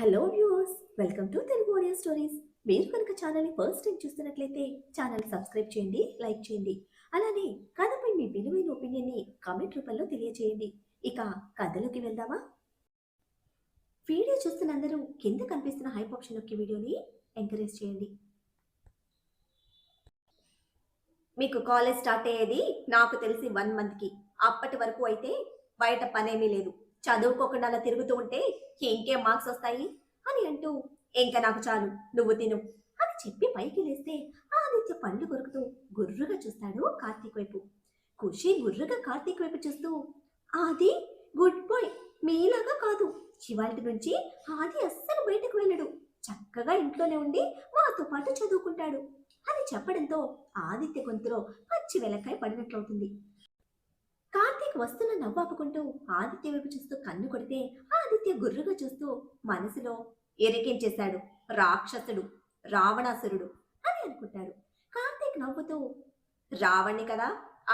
Hello viewers, welcome to Telugu audio stories. మీరు కనుక ఛానల్ని ఫస్ట్ టైం చూస్తున్నట్లయితే ఛానల్ సబ్స్క్రైబ్ చేయండి, లైక్ చేయండి. అలానే కథపై మీ విలువైన ఒపీనియన్ని కామెంట్ రూపంలో తెలియజేయండి. ఇక కథలోకి వెళ్దామా? వీడియో చూస్తున్న అందరూ కింద కనిపిస్తున్న హైప్ ఆప్షన్ నొక్కి వీడియోని ఎంకరేజ్ చేయండి. మీకు కాలేజ్ స్టార్ట్ అయ్యేది నాకు తెలిసి 1 మంత్కి. అప్పటి వరకు అయితే బయట పనేమీ లేదు. చదువుకోకుండా అలా తిరుగుతూ ఉంటే ఇంకేం మార్క్స్ వస్తాయి అని అంటూ ఇంకా నాకు చాలు, నువ్వు తిను అని చెప్పి పైకి లేస్తే ఆదిత్య పళ్ళు కొరుకుతూ గుర్రుగా చూస్తాడు కార్తీక్ వైపు. ఖుషి గుర్రుగా కార్తీక్ వైపు చూస్తూ, ఆది గుడ్ బాయ్, మీలాగా కాదు. చివాల్టి నుంచి ఆది అస్సలు బయటకు వెళ్ళడు. చక్కగా ఇంట్లోనే ఉండి మాతో పాటు చదువుకుంటాడు అని చెప్పడంతో ఆదిత్య గొంతులో పచ్చి వెలకాయ పడినట్లవుతుంది. కార్తీక్ వస్తున్న నవ్వాపుకుంటూ ఆదిత్య వైపు చూస్తూ కన్ను కొడితే ఆదిత్య గుర్రుగా చూస్తూ మనసులో ఎరికించేశాడు, రాక్షసుడు, రావణాసురుడు అని అనుకుంటాడు. కార్తీక్ నవ్వుతూ, రావణ్ణి కదా,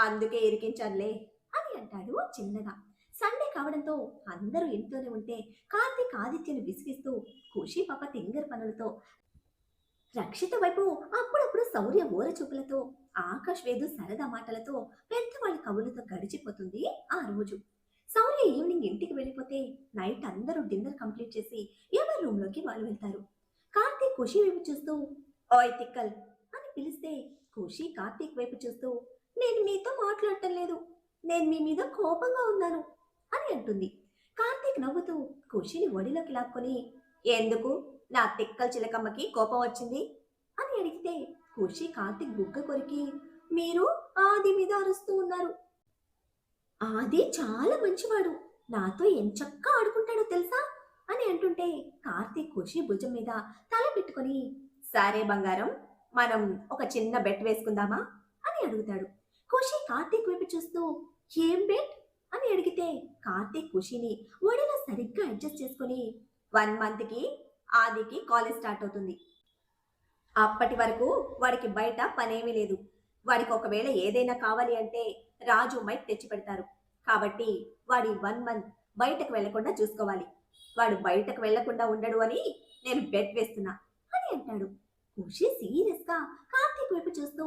అందుకే ఇరికించానులే అని అంటాడు చిన్నగా. సండే కావడంతో అందరూ ఇంట్లోనే ఉంటే కార్తీక్ ఆదిత్యను విసిగిస్తూ ఖుషి పాప తింగర్ పనులతో, రక్షిత వైపు అప్పుడప్పుడు శౌర్య ఊర చూపులతో, ఆకాష్ వేదు సరదా మాటలతో, పెద్దవాళ్ళ కబుర్లతో గడిచిపోతుంది ఆ రోజు. శౌర్య ఈవినింగ్ ఇంటికి వెళ్ళిపోతే నైట్ అందరూ డిన్నర్ కంప్లీట్ చేసి ఎవరి రూమ్ లోకి వాళ్ళు వెళ్తారు. కార్తీక్ ఖుషి వైపు చూస్తూ, ఓయ్ తిక్కల్ అని పిలిస్తే ఖుషి కార్తీక్ వైపు చూస్తూ, నేను మీతో మాట్లాడటం లేదు, నేను మీ మీద కోపంగా ఉన్నాను అని అంటుంది. కార్తీక్ నవ్వుతూ ఖుషిని ఒడిలోకి లాక్కొని, ఎందుకు నా తిక్కల్ చిలకమ్మకి కోపం వచ్చింది అని అడిగితే ఖుషి కార్తీక్ బుగ్గ కొరికి, మీరు ఆది మీద అరుస్తూ ఉన్నారు. ఆది చాలా మంచివాడు, నాతో ఎంచక్కా ఆడుకుంటాడో తెలుసా అని అంటుంటే కార్తీక్ ఖుషి భుజం మీద తల పెట్టుకొని, సరే బంగారం, మనం ఒక చిన్న బెట్ వేసుకుందామా అని అడుగుతాడు. ఖుషి కార్తీక్ వైపు చూస్తూ, ఏం బెట్ అని అడిగితే కార్తీక్ ఖుషిని ఒడిలో సరిగ్గా అడ్జస్ట్ చేసుకుని, 1 మంత్కి ఆదికి కాలేజ్ స్టార్ట్ అవుతుంది. అప్పటి వరకు వాడికి బయట పనేమీ లేదు. వాడికి ఒకవేళ ఏదైనా కావాలి అంటే రాజు మైక్ తెచ్చి పెడతారు. కాబట్టి వాడి 1 మంత్ బయటకు వెళ్లకుండా చూసుకోవాలి. వాడు బయటకు వెళ్లకుండా ఉండడు అని నేను బెట్ వేస్తున్నా అని అంటాడు. ఖుషి సీరియస్ గా కార్తీక్ వైపు చూస్తూ,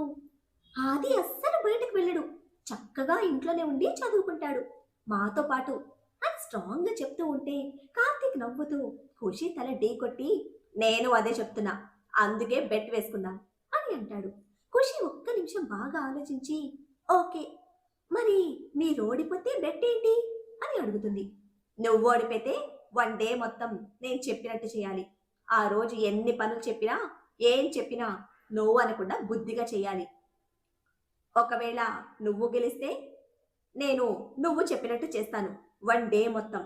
ఆది అస్సలు బయటకు వెళ్ళడు, చక్కగా ఇంట్లోనే ఉండి చదువుకుంటాడు మాతో పాటు అని స్ట్రాంగ్ గా చెప్తూ ఉంటే కార్తీక్ నవ్వుతూ ఖుషి తల ఢీ కొట్టి, నేను అదే చెప్తున్నా, అందుకే బెట్ వేసుకున్నాను అని అంటాడు. ఖుషి ఒక్క నిమిషం బాగా ఆలోచించి, ఓకే, మరి మీరు ఓడిపోతే బెట్ ఏంటి అని అడుగుతుంది. నువ్వు ఓడిపోతే 1 డే మొత్తం నేను చెప్పినట్టు చేయాలి. ఆ రోజు ఎన్ని పనులు చెప్పినా, ఏం చెప్పినా నువ్వు అనకుండా బుద్ధిగా చేయాలి. ఒకవేళ నువ్వు గెలిస్తే నేను నువ్వు చెప్పినట్టు చేస్తాను 1 డే మొత్తం.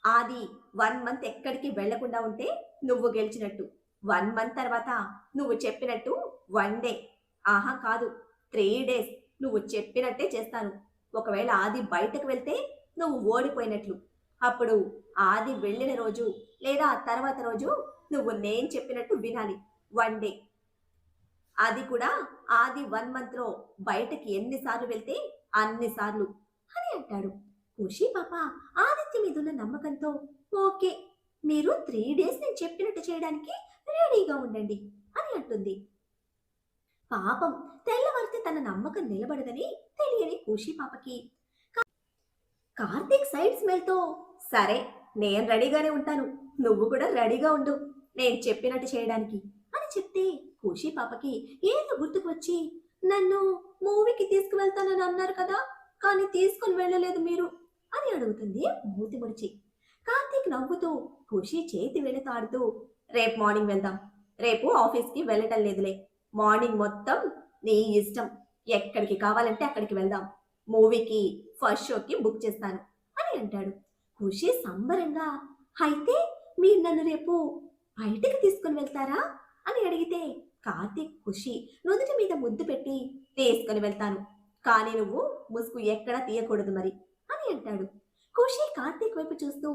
ఆది 1 మంత్ ఎక్కడికి వెళ్లకుండా ఉంటే నువ్వు గెలిచినట్టు. 1 మంత్ తర్వాత నువ్వు చెప్పినట్టు 1 డే, ఆహా కాదు, 3 డేస్ నువ్వు చెప్పినట్టే చేస్తాను. ఒకవేళ ఆది బయటకు వెళ్తే నువ్వు ఓడిపోయినట్లు. అప్పుడు ఆది వెళ్ళిన రోజు లేదా తర్వాత రోజు నువ్వు నేను చెప్పినట్టు వినాలి 1 డే. అది కూడా ఆది 1 మంత్లో బయటకి ఎన్నిసార్లు వెళ్తే అన్నిసార్లు అని అంటాడు. ఖుషి పాప ఆదిత్య మీదున్న నమ్మకంతో, ఓకే, మీరు 3 డేస్ నేను చెప్పినట్టు చేయడానికి రెడీగా ఉండండి అని అంటుంది. పాపం తెల్లవారితే తన నమ్మకం నిలబడదని తెలియని ఖుషి పాపకి కార్తీక్ సైడ్ స్మెల్తో, సరే నేను రెడీగానే ఉంటాను, నువ్వు కూడా రెడీగా ఉండు నేను చెప్పినట్టు చేయడానికి అని చెప్తే ఖుషి పాపకి ఏదో గుర్తుకు వచ్చి, నన్ను మూవీకి తీసుకువెళ్తానని అన్నారు కదా, కానీ తీసుకుని వెళ్ళలేదు మీరు అని అడుగుతుంది మూతి ముడిచి. కార్తీక్ నవ్వుతూ ఖుషి చేతి వెళతాడుతూ, రేపు మార్నింగ్ వెళ్దాం, రేపు ఆఫీస్కి వెళ్ళటం లేదులే, మార్నింగ్ మొత్తం నీ ఇష్టం, ఎక్కడికి కావాలంటే అక్కడికి వెళ్దాం, మూవీకి ఫస్ట్ షోకి బుక్ చేస్తాను అని అంటాడు. ఖుషి సంబరంగా, అయితే మీరు నన్ను రేపు బయటికి తీసుకుని వెళ్తారా అని అడిగితే కార్తీక్ ఖుషి నుదుటి మీద ముద్దు పెట్టి, తీసుకుని వెళ్తాను, కానీ నువ్వు ముసుగు ఎక్కడా తీయకూడదు మరి అని అంటాడు. ఖుషి కార్తీక్ వైపు చూస్తూ,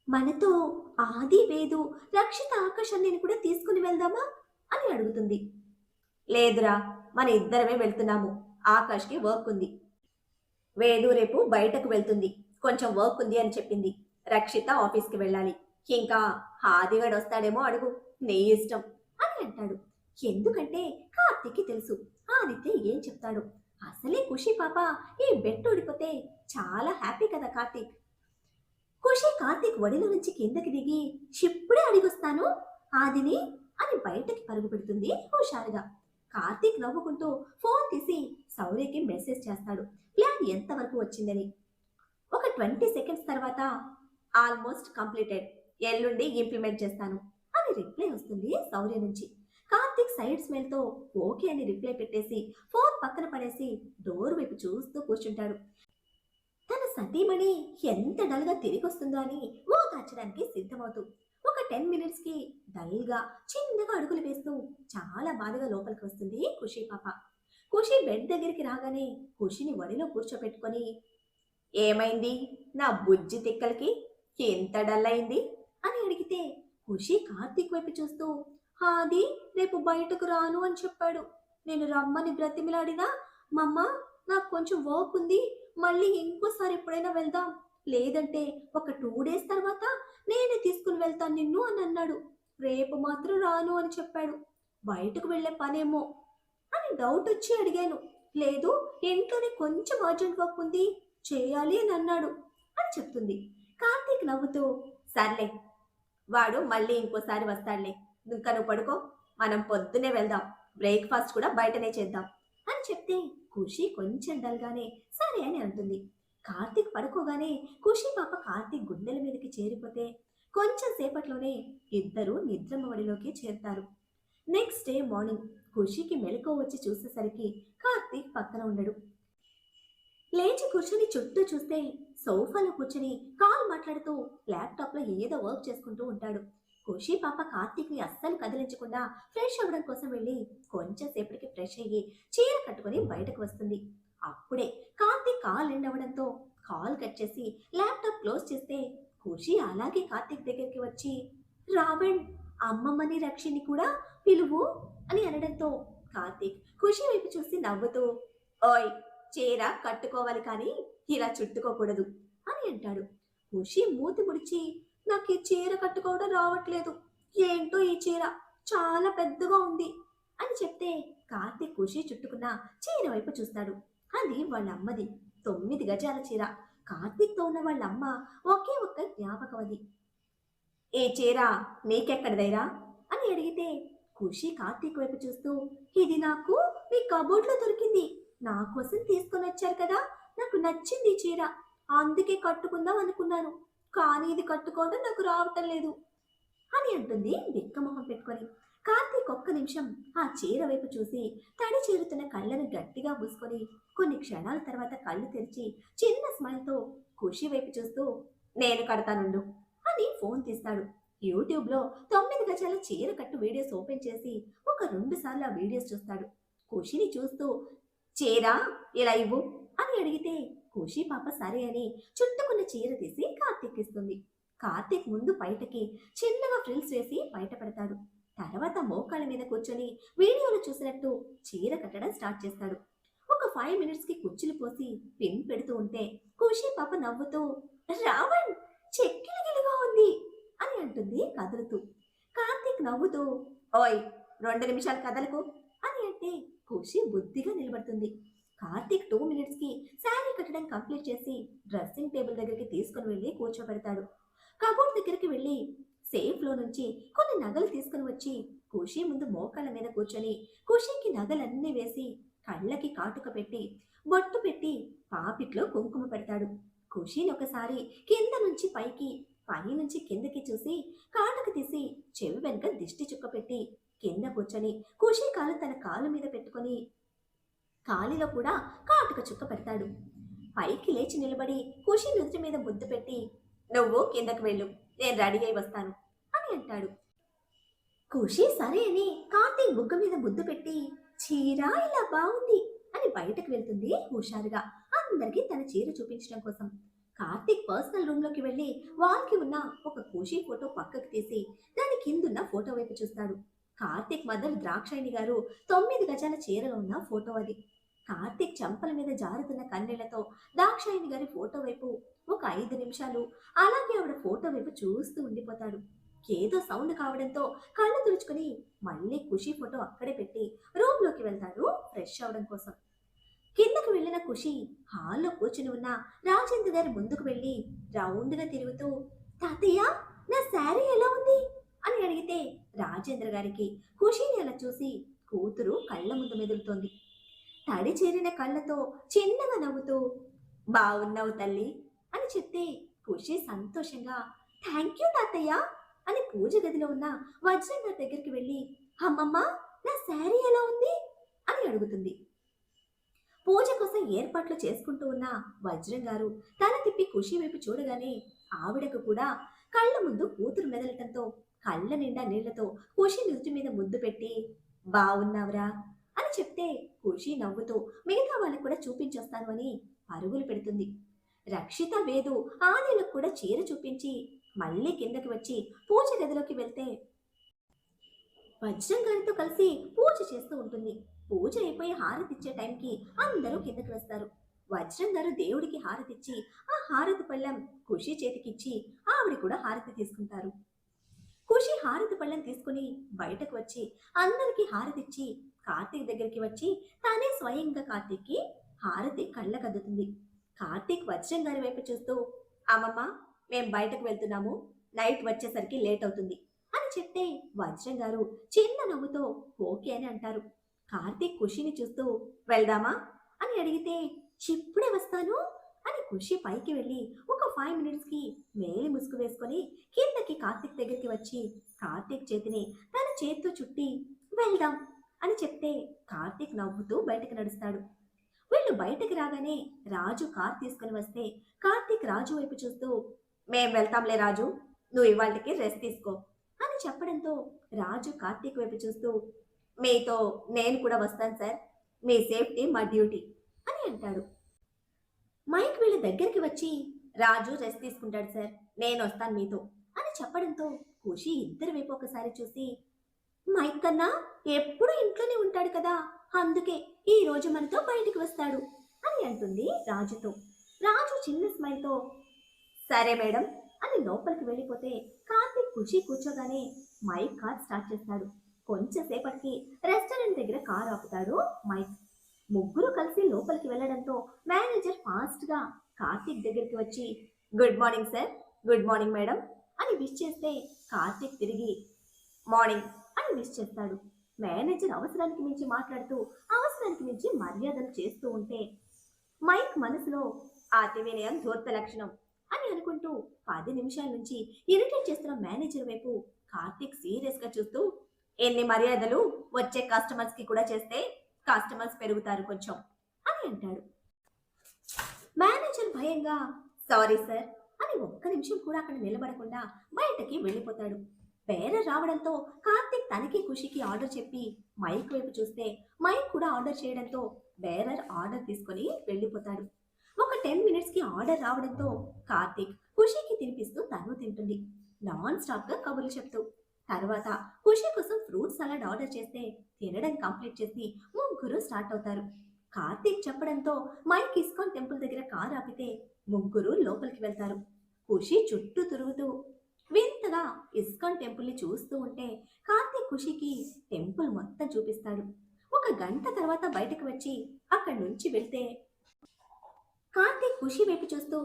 మనతో ఆది వేదు రక్షిత ఆకాశాన్ని కూడా తీసుకుని వెళ్దామా అని అడుగుతుంది. లేదురా, మన ఇద్దరమే వెళ్తున్నాము, ఆకాష్కి వర్క్ ఉంది, వేదు రేపు బయటకు వెళ్తుంది, కొంచెం వర్క్ ఉంది అని చెప్పింది, రక్షిత ఆఫీస్కి వెళ్ళాలి, ఇంకా ఆదిగాడు వస్తాడేమో అడుగు, నీ ఇష్టం అని అంటాడు. ఎందుకంటే కార్తీక్కి తెలుసు ఆదిత్య ఏం చెప్తాడు. అసలే ఖుషి పాప ఈ బెట్ ఊడిపోతే చాలా హ్యాపీ కదా కార్తీక్. ఖుషి కార్తీక్ ఒడిలో నుంచి కిందకి దిగి ఇప్పుడే అడిగొస్తాను ఆదిని అని బయటకి పరుగు పెడుతుంది హుషారుగా. కార్తీక్ నవ్వుకుంటూ ఫోన్ తీసి శౌర్యకి మెసేజ్ చేస్తాడు ప్లాన్ ఎంతవరకు వచ్చిందని. ఒక 20 సెకండ్స్ తర్వాత ఆల్మోస్ట్ కంప్లీటెడ్, ఎల్లుండి ఇంప్లిమెంట్ చేస్తాను అని రిప్లై వస్తుంది శౌర్య నుంచి. కార్తీక్ సైడ్ స్మైల్ తో ఓకే అని రిప్లై పెట్టేసి ఫోన్ పక్కన పడేసి డోర్ వైపు చూస్తూ కూర్చుంటాడు. తన సతీమణి ఎంత డల్గా తిరిగి వస్తుందో అని ఓదార్చడానికి సిద్ధమవుతూ ఒక 10 మినిట్స్ కి డల్గా చిన్నగా అడుగులు వేస్తూ చాలా బాధగా లోపలికి వస్తుంది ఖుషి పాప. ఖుషి బెడ్ దగ్గరికి రాగానే ఖుషిని ఒడిలో కూర్చోపెట్టుకొని, ఏమైంది నా బుజ్జి తిక్కలకి, ఎంత డల్ అయింది అని అడిగితే ఖుషి కార్తీక్ వైపు చూస్తూ, ఆది రేపు బయటకు రాను అని చెప్పాడు. నేను రమ్మని బ్రతిమిలాడినా, మమ్మ నాకు కొంచెం వర్క్ ఉంది, మళ్ళీ ఇంకోసారి ఎప్పుడైనా వెళ్దాం, లేదంటే ఒక 2 డేస్ తర్వాత నేనే తీసుకుని వెళ్తాను నిన్ను అని అన్నాడు. రేపు మాత్రం రాను అని చెప్పాడు. బయటకు వెళ్ళే పనేమో అని డౌట్ వచ్చి అడిగాను. లేదు, ఇంట్లోనే కొంచెం అర్జెంట్ వర్క్ ఉంది, చేయాలి అని అన్నాడు అని చెప్తుంది. కార్తీక్ నవ్వుతూ, సర్లే వాడు మళ్ళీ ఇంకోసారి వస్తాడులే, ఇంకా నువ్వు పడుకో, మనం పొద్దునే వెళ్దాం, బ్రేక్ఫాస్ట్ కూడా బయటనే చేద్దాం అని చెప్తే ఖుషి కొంచెం డల్గానే సరే అని అంటుంది. కార్తీక్ పడుకోగానే ఖుషి పాప కార్తీక్ గుండెల మీదకి చేరిపోతే కొంచెం సేపట్లోనే ఇద్దరు నిద్రమవడిలోకి చేరుతారు. నెక్స్ట్ డే మార్నింగ్ ఖుషికి మెలకువ వచ్చి చూసేసరికి కార్తీక్ పక్కన ఉండడు. లేచి కూర్చొని చుట్టూ చూస్తే సోఫాలో కూర్చొని కాల్ మాట్లాడుతూ ల్యాప్టాప్లో ఏదో వర్క్ చేసుకుంటూ ఉంటాడు. ఖుషి పాప కార్తీక్ని అస్సలు కదిలించకుండా ఫ్రెష్ అవ్వడం కోసం వెళ్ళి కొంచెం సేపటికి ఫ్రెష్ అయ్యి చీర కట్టుకుని బయటకు వస్తుంది. అప్పుడే కార్తీక్ కాల్ ఎండ్ అవ్వడంతో కాల్ కట్ చేసి ల్యాప్టాప్ క్లోజ్ చేస్తే ఖుషి అలాగే కార్తీక్ దగ్గరికి వచ్చి, రావణ్ అమ్మమ్మని రక్షిని కూడా పిలువు అని అనడంతో కార్తీక్ ఖుషి వైపు చూసి నవ్వుతూ, ఓయ్ చీర కట్టుకోవాలి కానీ ఇలా చుట్టుకోకూడదు అని అంటాడు. ఖుషి మూతి ముడిచి, నాకు ఈ చీర కట్టుకోవడం రావట్లేదు, ఏంటో ఈ చీర చాలా పెద్దగా ఉంది అని చెప్తే కార్తీక్ ఖుషి చుట్టుకున్న చీర వైపు చూస్తాడు. అది వాళ్ళ అమ్మది, 9 గజాల చీర. కార్తీక్తో ఉన్న వాళ్ళ అమ్మ ఒకే ఒక్క జ్ఞాపకం అది. ఏ చీర నీకెక్కడిదైరా అని అడిగితే ఖుషి కార్తీక్ వైపు చూస్తూ, ఇది నాకు మీ కబోర్డ్లో దొరికింది, నా కోసం తీసుకొని వచ్చారు కదా, నాకు నచ్చింది ఈ చీర, అందుకే కట్టుకుందాం అనుకున్నాను, కానీ ఇది కట్టుకోవడం నాకు రావటం లేదు అని అంటుంది బిక్కమొహం పెట్టుకొని. కార్తీక్ ఒక్క నిమిషం ఆ చీర వైపు చూసి తడి చేరుతున్న కళ్ళను గట్టిగా మూసుకొని కొన్ని క్షణాల తర్వాత కళ్ళు తెరిచి చిన్న స్మైల్తో ఖుషి వైపు చూస్తూ, నేను కడతానుండు అని ఫోన్ తీస్తాడు. యూట్యూబ్లో 9 గజాల చీర కట్టు వీడియోస్ ఓపెన్ చేసి ఒక 2 సార్లు ఆ వీడియోస్ చూస్తాడు. ఖుషిని చూస్తూ, చీర ఇలా ఇవ్వు అని అడిగితే ఖుషి పాప సరే అని చుట్టుకున్న చీర తీసి కార్తీక్ ఇస్తుంది. కార్తీక్ ముందు బయటకి చిన్నగా ఫ్రిల్స్ వేసి బయట పెడతాడు. తర్వాత మోకాళ్ళ మీద కూర్చొని వీడియోలో చూసినట్టు చీర కట్టడం స్టార్ట్ చేస్తాడు. ఒక 5 మినిట్స్కి కుచ్చులు పోసి పిన్ పెడుతూ ఉంటే ఖుషి పాప నవ్వుతూ, రావణ్ చెక్కిలి గిలిగా ఉంది అని అంటుంది కదులుతూ. కార్తీక్ నవ్వుతూ, ఓయ్ 2 నిమిషాలు కదలకు అని అంటే ఖుషి బుద్ధిగా నిలబడుతుంది. కార్తీక్ 2 మినిట్స్కి శారీ కట్టడం కంప్లీట్ చేసి డ్రెస్సింగ్ టేబుల్ దగ్గరికి తీసుకుని వెళ్ళి కూర్చోబెడతాడు. కబోర్డ్ దగ్గరికి వెళ్ళి సేఫ్లో నుంచి కొన్ని నగలు తీసుకుని వచ్చి ఖుషి ముందు మోకాళ్ళ మీద కూర్చొని ఖుషికి నగలన్నీ వేసి కళ్ళకి కాటుక పెట్టి బొట్టు పెట్టి పాపిట్లో కుంకుమ పెడతాడు. ఖుషిని ఒకసారి కింద నుంచి పైకి, పై నుంచి కిందకి చూసి కాటుక తీసి చెవి వెనుక దిష్టి చుక్క పెట్టి కింద కూర్చొని ఖుషి కాలు తన కాలు మీద పెట్టుకొని కాలిలో కూడా కాటుక చుక్క పెడతాడు. పైకి లేచి నిలబడి ఖుషి నుదుటి మీద ముద్దు పెట్టి, నువ్వు కిందకు వెళ్ళు, నేను రెడీ అయి వస్తాను అని అంటాడు. ఖుషి సరే అని కార్తీక్ బుగ్గ మీద ముద్దు పెట్టి, చీర ఇలా బాగుంది అని బయటకు వెళ్తుంది హుషారుగా అందరికీ తన చీర చూపించడం కోసం. కార్తీక్ పర్సనల్ రూమ్ లోకి వెళ్ళి వాల్కి ఉన్న ఒక ఖుషి ఫోటో పక్కకు తీసి దాని కిందున్న ఫోటో వైపు చూస్తాడు. కార్తీక్ మదర్ ద్రాక్షాయిని గారు 9 గజాల చీరలో ఉన్న ఫోటో అది. కార్తీక్ చెంపల మీద జారుతున్న కన్నీళ్లతో దాక్షాయిని గారి ఫోటో వైపు ఒక 5 నిమిషాలు అలాగే ఆవిడ ఫోటో వైపు చూస్తూ ఉండిపోతాడు. ఏదో సౌండ్ కావడంతో కళ్ళు తుడుచుకుని మళ్ళీ ఖుషి ఫోటో అక్కడే పెట్టి రూమ్ లోకి వెళ్తాడు ఫ్రెష్ అవడం కోసం. కిందకు వెళ్ళిన ఖుషి హాల్లో కూర్చుని ఉన్న రాజేంద్ర గారి ముందుకు వెళ్ళి రౌండ్గా తిరుగుతూ, తాతయ్య, నా శారీ ఎలా ఉంది అని అడిగితే రాజేంద్ర గారికి ఖుషిని అలా చూసి కూతురు కళ్ళ ముందు మెదులుతోంది. తడి చేరిన కళ్ళతో చిన్నగా నవ్వుతూ, బాగున్నావు తల్లి అని చెప్తే ఖుషి సంతోషంగా, థ్యాంక్ యూ తాతయ్య అని పూజ గదిలో ఉన్న వజ్రం గారి దగ్గరికి వెళ్ళి, అమ్మమ్మ, నా శారీ ఎలా ఉంది అని అడుగుతుంది. పూజ కోసం ఏర్పాట్లు చేసుకుంటూ ఉన్న వజ్రం గారు తల తిప్పి ఖుషి వైపు చూడగానే ఆవిడకు కూడా కళ్ళ ముందు కూతురు మెదలటంతో కళ్ళ నిండా నీళ్లతో ఖుషి నుదుటి మీద ముద్దు పెట్టి, బాగున్నావురా అని చెప్తే ఖుషి నవ్వుతూ మిగతా వాళ్ళకు కూడా చూపించొస్తాను అని పరుగులు పెడుతుంది. రక్షిత, వేదు ఆదిలకు కూడా చీర చూపించి మళ్ళీ కిందకి వచ్చి పూజ గదిలోకి వెళ్తే వజ్రం గారితో కలిసి పూజ చేస్తూ ఉంటుంది. పూజ అయిపోయి హారతిచ్చే టైంకి అందరూ కిందకి వస్తారు. వజ్రం గారు దేవుడికి హారతిచ్చి ఆ హారతి పళ్ళెం ఖుషి చేతికిచ్చి ఆవిడ కూడా హారతి తీసుకుంటారు. ఖుషి హారతి పళ్ళెం తీసుకుని బయటకు వచ్చి అందరికీ హారతిచ్చి కార్తీక్ దగ్గరికి వచ్చి తానే స్వయంగా కార్తీక్కి హారతి కళ్ళకద్దుతుంది. కార్తీక్ వజ్రం గారి వైపు చూస్తూ, అమ్మమ్మ, మేం బయటకు వెళ్తున్నాము, నైట్ వచ్చేసరికి లేట్ అవుతుంది అని చెప్తే వజ్రం గారు చిన్న నవ్వుతో ఓకే అని అంటారు. కార్తీక్ ఖుషిని చూస్తూ, వెళ్దామా అని అడిగితే, ఇప్పుడే వస్తాను అని ఖుషి పైకి వెళ్ళి ఒక 5 మినిట్స్కి మేలి ముసుగు వేసుకొని కిందకి కార్తీక్ దగ్గరికి వచ్చి కార్తీక్ చేతిని తన చేత్తో చుట్టి వెళ్దాం అని చెప్తే కార్తీక్ నవ్వుతూ బయటకు నడుస్తాడు. వీళ్ళు బయటకు రాగానే రాజు కార్ తీసుకుని వస్తే కార్తీక్ రాజు వైపు చూస్తూ, మేం వెళ్తాంలే రాజు, నువ్వు ఇవాళకి రెస్ట్ తీసుకో అని చెప్పడంతో రాజు కార్తీక్ వైపు చూస్తూ, మీతో నేను కూడా వస్తాను సార్, మీ సేఫ్టీ మా డ్యూటీ అని అంటాడు. మైక్ వీళ్ళ దగ్గరికి వచ్చి, రాజు రెస్ట్ తీసుకుంటాడు సార్, నేను వస్తాను మీతో అని చెప్పడంతో ఖుషి ఇద్దరి వైపు ఒకసారి చూసి, మైక్ కన్నా ఎప్పుడు ఇంట్లోనే ఉంటాడు కదా, అందుకే ఈ రోజు మనతో బయటికి వస్తాడు అని అంటుంది రాజుతో. రాజు చిన్న స్మైల్తో, సరే మేడం అని లోపలికి వెళ్ళిపోతే కార్తీక్ ఖుషి కూర్చోగానే మైక్ కార్ స్టార్ట్ చేస్తాడు. కొంచెం సేపటికి రెస్టారెంట్ దగ్గర కార్ ఆపుతాడు మైక్. ముగ్గురు కలిసి లోపలికి వెళ్ళడంతో మేనేజర్ ఫాస్ట్ గా కార్తీక్ దగ్గరికి వచ్చి, good morning sir, good morning madam అని విష్ చేస్తే కార్తీక్ తిరిగి మార్నింగ్ అని విష్ చేస్తాడు. మేనేజర్ అవసరానికి మించి మాట్లాడుతూ అవసరానికి మించి మర్యాదలు చేస్తూ ఉంటే మైక్ మనసులో అతి వినయం ధూర్త లక్షణం అని అనుకుంటూ 10 నిమిషాల నుంచి ఇరిటేట్ చేస్తున్న మేనేజర్ వైపు కార్తీక్ సీరియస్ గా చూస్తూ, ఎన్ని మర్యాదలు వచ్చే కస్టమర్స్ కి కూడా చేస్తే కస్టమర్స్ పెరుగుతారు కొంచెం అని అంటాడు. మేనేజర్ భయంగా సారీ సార్ అని ఒక్క నిమిషం కూడా అక్కడ నిలబడకుండా బయటకి వెళ్ళిపోతాడు. బేరర్ రావడంతో కార్తీక్ తనకి ఖుషికి ఆర్డర్ చెప్పి మైక్ వైపు చూస్తే మైక్ కూడా ఆర్డర్ చేయడంతో బేరర్ ఆర్డర్ తీసుకొని వెళ్ళిపోతాడు. ఒక 10 మినిట్స్కి ఆర్డర్ రావడంతో కార్తీక్ ఖుషికి తినిపిస్తూ తను తింటుంది, నాన్ స్టాప్ గా కబుర్లు చెప్తూ. తర్వాత ఖుషి కోసం ఫ్రూట్ సలాడ్ ఆర్డర్ చేస్తే తినడం కంప్లీట్ చేసి ముగ్గురు స్టార్ట్ అవుతారు. కార్తీక్ చెప్పడంతో మైక్ ఇస్కాన్ టెంపుల్ దగ్గర కార్ ఆపితే ముగ్గురు లోపలికి వెళ్తారు. ఖుషి చుట్టూ తిరుగుతూ వింతగా ఇస్కాన్ టెంపుల్ని చూస్తూ ఉంటే కార్తీక్ ఖుషికి టెంపుల్ మొత్తం చూపిస్తాడు. ఒక గంట తర్వాత బయటకు వచ్చి అక్కడి నుంచి వెళ్తే కార్తీక్ ఖుషి వైపు చూస్తూ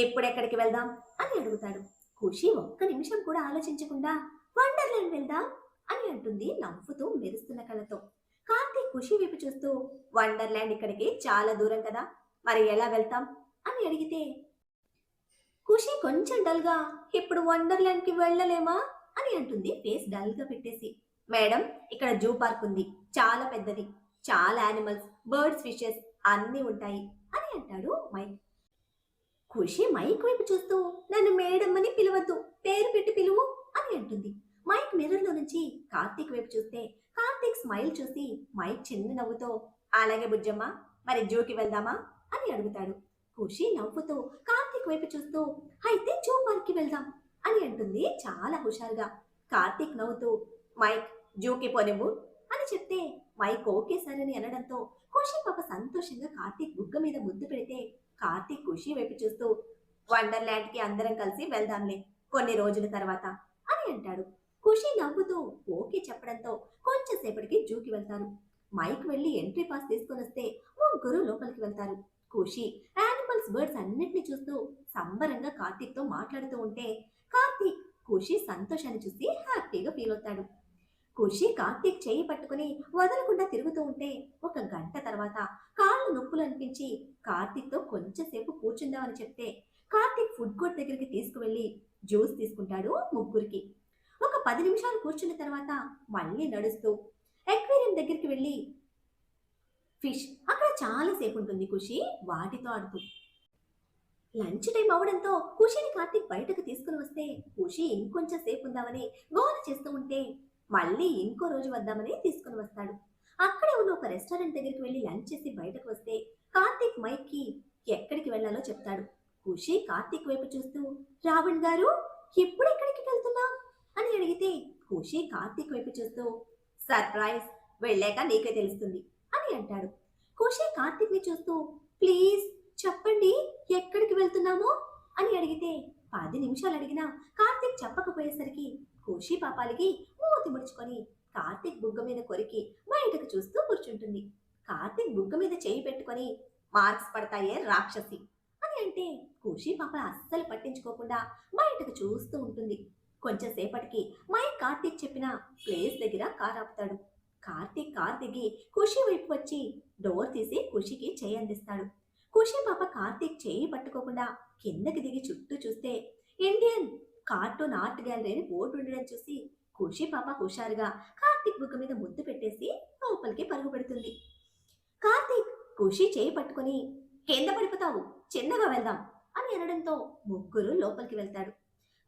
ఎప్పుడెక్కడికి వెళ్దాం అని అడుగుతాడు. ఖుషి ఒక్క నిమిషం కూడా ఆలోచించకుండా వండర్లాండ్ వెళ్దాం అని అంటుంది నవ్వుతూ మెరుస్తున్న కళ్ళతో. కార్తీక్ ఖుషి వైపు చూస్తూ వండర్లాండ్ ఇక్కడికి చాలా దూరం కదా, మరి ఎలా వెళ్తాం అని అడిగితే ఖుషి కొంచెం డల్గా ఇప్పుడు వండర్లాండ్ కి వెళ్ళలేమా అని అంటుంది ఫేస్ డల్ గా పెట్టేసి. మేడం, ఇక్కడ జూ పార్క్ ఉంది, చాలా పెద్దది, చాలా యానిమల్స్, బర్డ్స్, ఫిషెస్ అన్నీ ఉంటాయి అని అంటాడు మైక్. ఖుషి మైక్ వైపు చూస్తూ నన్ను మేడం అని పిలవద్దు, పేరు పెట్టి పిలువు అని అంటుంది. మైక్ మిర్రర్ లో నుంచి కార్తీక్ వైపు చూస్తే కార్తీక్ స్మైల్ చూసి మైక్ చిన్న నవ్వుతో అలాగే బుజ్జమ్మ, మరి జూకి వెళ్దామా అని అడుగుతాడు. ఖుషి నవ్వుతూ కార్తీక్ వైపు చూస్తూ అయితే జూ పార్క్ కి వెళ్దాం అని అంటుంది చాలా హుషారుగా. కార్తీక్ నవ్వుతూ మైక్ జూకి పోనివ్వు అని చెప్తే మైక్ ఓకే సార్ అని అనడంతో ఖుషి పాప సంతోషంగా కార్తీక్ బుగ్గ మీద ముద్దు పెడితే కార్తీక్ ఖుషి వైపు చూస్తూ వండర్లాండ్ కి అందరం కలిసి వెళ్దాంలే కొన్ని రోజుల తర్వాత అని అంటాడు. ఖుషి నవ్వుతూ ఓకే చెప్పడంతో కొంచెం సేపటికి జూకి వెళ్తారు. మైక్ వెళ్లి ఎంట్రీ పాస్ తీసుకొని వస్తే ముగ్గురు లోపలికి వెళ్తారు. ఖుషి యానిమల్స్ బర్డ్స్ అన్నిటిని చూస్తూ సంబరంగా కార్తీక్ తో మాట్లాడుతూ ఉంటే కార్తీక్ ఖుషి సంతోషాన్ని చూసి హ్యాపీగా ఫీల్ అవుతాడు. ఖుషి కార్తీక్ చేయి పట్టుకుని వదలకుండా తిరుగుతూ ఉంటే ఒక గంట తర్వాత కాళ్ళు నొప్పులు అనిపించి కార్తీక్ తో కొంచెం సేపు కూర్చుందామని చెప్తే కార్తీక్ ఫుడ్ కోర్ట్ దగ్గరికి తీసుకువెళ్లి జ్యూస్ తీసుకుంటాడు ముగ్గురికి. ఒక 10 నిమిషాలు కూర్చున్న తర్వాత మళ్ళీ నడుస్తూ ఎక్వేరియం దగ్గరికి వెళ్ళి ఫిష్ అక్కడ చాలా సేపు ఉంటుంది ఖుషి వాటితో ఆడుతూ. లంచ్ టైం అవడంతో ఖుషిని కార్తీక్ బయటకు తీసుకుని వస్తే ఖుషి ఇంకొంచెం సేపు ఉందామని గోల చేస్తూ ఉంటే మళ్ళీ ఇంకో రోజు వద్దామని తీసుకుని వస్తాడు. అక్కడే ఉన్న ఒక రెస్టారెంట్ దగ్గరికి వెళ్ళి లంచ్ చేసి బయటకు వస్తే కార్తీక్ మైక్ కి ఎక్కడికి వెళ్లాలో చెప్తాడు. ఖుషి కార్తీక్ వైపు చూస్తూ రావణ్ గారు ఇప్పుడు ఎక్కడికి వెళ్తున్నాం అని అడిగితే ఖుషి కార్తీక్ వైపు చూస్తూ సర్ప్రైజ్ వెళ్ళాక నీకే తెలుస్తుంది అని అంటాడు. ఖుషి కార్తీక్ ని చూస్తూ ప్లీజ్ చెప్పండి ఎక్కడికి వెళ్తున్నామో అని అడిగితే 10 నిమిషాలు అడిగినా కార్తీక్ చెప్పకపోయేసరికి ఖుషి పాపాలికి మూతి ముడుచుకొని కార్తీక్ బుగ్గ మీద కొరికి బయటకు చూస్తూ కూర్చుంటుంది. కార్తీక్ బుగ్గ మీద చేయి పెట్టుకొని మార్క్స్ పడతాయే రాక్షసి అని అంటే ఖుషి పాప అస్సలు పట్టించుకోకుండా బయటకు చూస్తూ ఉంటుంది. కొంచెం సేపటికి మైక్ కార్తీక్ చెప్పిన ప్లేస్ దగ్గర కార్ ఆపుతాడు. కార్తీక్ కార్ దిగి ఖుషి వైపు వచ్చి డోర్ తీసి ఖుషికి చేయి అందిస్తాడు. ఖుషి పాప కార్తీక్ చేయి పట్టుకోకుండా కిందకి దిగి చుట్టూ చూస్తే ఇండియన్ కార్టూన్ ఆర్ట్ గ్యాలరీ అని బోర్డు ఉండడం చూసి ఖుషి పాప హుషారుగా కార్తీక్ బుగ్గ మీద ముద్దు పెట్టేసి లోపలికి పరుగు పెడుతుంది. కార్తీక్ ఖుషి చేయి పట్టుకుని కింద పడిపోతావు చిన్నగా వెళ్దాం అని అనడంతో ముగ్గురు లోపలికి వెళ్తాడు.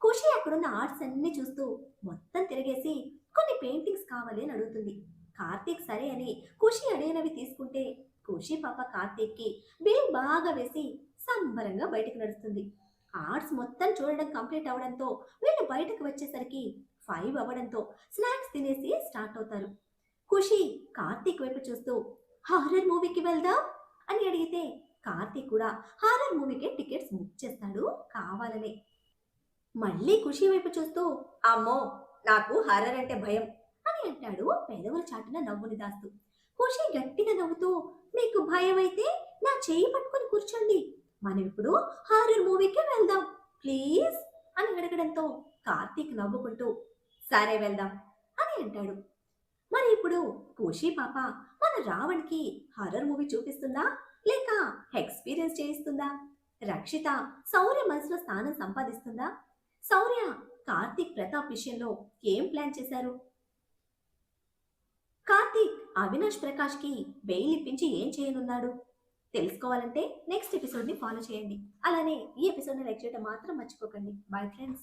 ఖుషి అక్కడున్న ఆర్ట్స్ అన్ని చూస్తూ మొత్తం తిరిగేసి కొన్ని పెయింటింగ్స్ కావాలి అని అడుగుతుంది. కార్తీక్ సరే అని ఖుషి అడిగినవి తీసుకుంటే ఖుషి పాప కార్తీక్ కి బిల్ బాగా వేసి సంబరంగా బయటకు నడుస్తుంది. ఆర్ట్స్ మొత్తం చూడడం కంప్లీట్ అవడంతో వీళ్ళు బయటకు వచ్చేసరికి 5 అవ్వడంతో స్నాక్స్ తినేసి స్టార్ట్ అవుతారు. ఖుషి కార్తీక్ వైపు చూస్తూ హారర్ మూవీకి వెళ్దాం అని అడిగితే కార్తీక్ కూడా హారర్ మూవీకి టికెట్స్ బుక్ చేస్తాడు కావాలనే. మళ్ళీ ఖుషి వైపు చూస్తూ అమ్మో నాకు హారర్ అంటే భయం అని అంటాడు పెదవుల చాటున నవ్వుని దాస్తూ. ఖుషి గట్టిగా నవ్వుతూ మీకు భయం అయితే నా చేయి పట్టుకొని కూర్చోండి మనం ఇప్పుడు హారర్ మూవీకి వెళ్దాం ప్లీజ్ అని అడగడంతో కార్తీక్ నవ్వుకుంటూ సరే వెళ్దాం అని అంటాడు. మరి ఇప్పుడు ఖుషి పాప మన రావణ్కి హారర్ మూవీ చూపిస్తుందా లేక ఎక్స్పీరియన్స్ చేయిస్తుందా? రక్షిత శౌర్య మనసులో స్థానం సంపాదిస్తుందా? శౌర్య కార్తీక్ ప్రతాప్ విషయంలో ఏం ప్లాన్ చేశారు? కార్తీక్ అవినాష్ ప్రకాష్ కి బెయిల్ ఇప్పించి ఏం చేయనున్నాడు? తెలుసుకోవాలంటే నెక్స్ట్ ఎపిసోడ్ ని ఫాలో చేయండి. అలానే ఈ ఎపిసోడ్ ని లైక్ చేయడం మాత్రం మర్చిపోకండి. Bye friends.